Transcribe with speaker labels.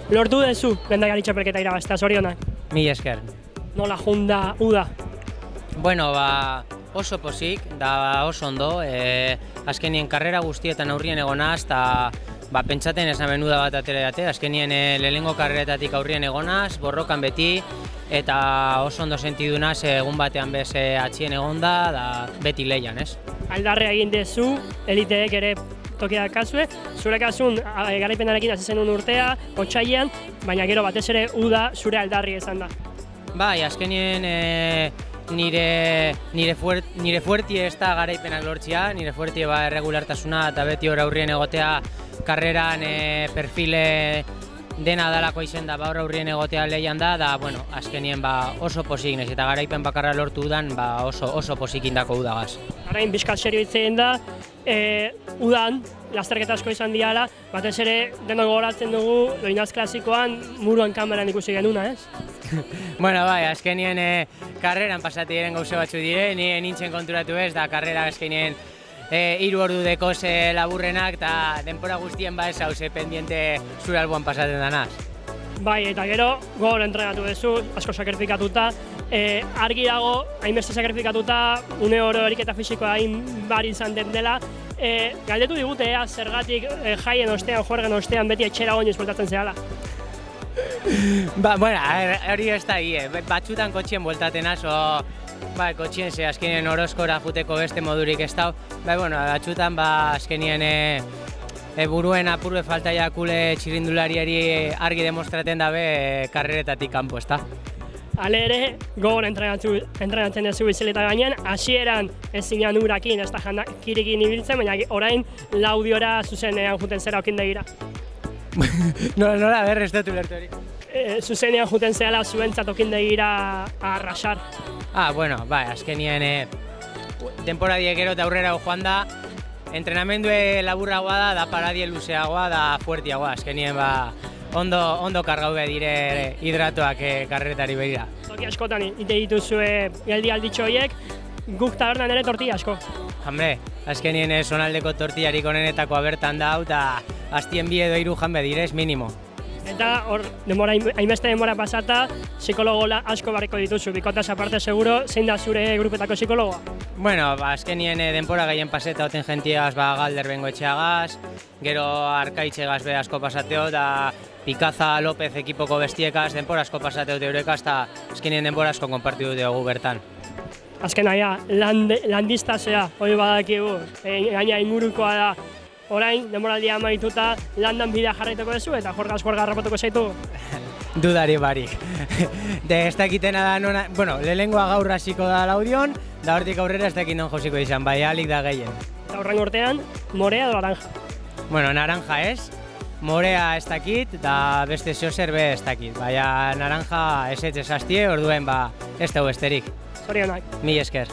Speaker 1: Lortu duzu lehendakari txapelketa irabaztea, zorionak.
Speaker 2: Mila esker.
Speaker 1: Nola junda uda?
Speaker 2: Bueno, oso pozik, da oso ondo, azkenien karrera guztietan aurrien egonaz, eta pentsaten esan menuda bat atereate, azkenien lehenengo karreretatik aurrien egonaz, borrokan beti, eta oso ondo sentidunaz egun batean bez atxien egonda, da beti leian, ez?
Speaker 1: Aldarre egin dezu, eliteek ere tokia kasue, zure kasun garaipenarekin hasi zenun urtea, otsailean, baina gero batez ere uda zure aldarri izan da.
Speaker 2: Bai, azkenien nire fuertie ez da garaipenak lortzia, nire fuertie erregulartasuna eta beti hor aurrien egotea karreran perfile dena dalako izen da hor aurrien egotea lehian da, bueno, azkenien oso posik nez eta garaipen bakarra lortu udan oso posik indako udagaz.
Speaker 1: Arain bizkat serio hitz da, udan, lasterketa asko izan diala, batez ere denok gogoratzen dugu Loinaz klasikoan muruan kameran ikusi genuna, ez?
Speaker 2: Bueno, bai, azkenien karreran pasati diren gauze batzu dire, nire nintzen konturatu ez, da karrera azkenien 3 ordu dekoz laburrenak, eta denpora guztien ez hauze pendiente zure alboan pasatzen danaz. Bai,
Speaker 1: eta gero gogor entrenatu duzu, asko sakrifikatuta, argi dago, hainbeste sakrifikatuta, une oro eriketa fisikoa hain bari izan den dela, galdetu digute zergatik jaien ostean, juergen ostean, beti etxera oinez bueltatzen zehala.
Speaker 2: Bueno, hori ez da batxutan kotxien bueltaten azo, kotxien ze azkenien orozkora juteko beste modurik ez da, bueno, batxutan azkenien buruen apurbe falta jakule txirindulariari argi demostraten dabe karreretatik kanpo, ez da?
Speaker 1: Ale ere, gogor entrenatzen duzu bizileta gainean, hasieran ez zinean urakin, ez da kirikin ibiltzen, baina orain laudiora zuzenean juten zera okindegira.
Speaker 2: Nola berre ez dut ulertu hori?
Speaker 1: Zuzenean juten zela zuentzat okindegira arrasar.
Speaker 2: Bueno, azkenien temporadiek gero eta aurrera joan da, entrenamendue laburragoa da paradie luzeagoa da fuertiagoa, azkenien ondo kargau dire hidratoak karretari behira.
Speaker 1: Toki askotan ite dituzue geldi alditxo horiek, guk tabernan ere tortilla asko.
Speaker 2: Hambre, azkenien zonaldeko tortillarik onenetakoa bertan da, eta hastien 2 edo 3 janbe direz minimo.
Speaker 1: Eta hor, hainbeste denbora pasata, psikologo asko barriko dituzu, bikotaz aparte seguro, zein da zure grupetako psikologoa?
Speaker 2: Bueno, azkenien denbora gehien paseta oten jentiaz Galder bengoetxeagaz, gero Arkaitxegaz be asko pasateo, eta Pikaza López ekipoko bestiekaz denbora asko pasateo eurekaz, eta azkenien denbora asko konpartidu dugu bertan.
Speaker 1: Azken aia, landistazea, hori badakigu, gaina ingurukoa da. Orain, denboraldia amaituta, landan bidea jarraituko duzu eta juerga harrapatuko zaitu?
Speaker 2: Dudari barik. Ez dakitena da nona, bueno, lehengoa gaur hasiko da laudion, da hortik aurrera ez dakit non josiko izan, bai alik da gehien.
Speaker 1: Eta horren urtean, morea edo naranja?
Speaker 2: Bueno, naranja ez, morea ez dakit, da beste zozer be ez dakit. Baina naranja ez hastie, orduen ez dugu esterik.
Speaker 1: Zorionak.
Speaker 2: Mil esker.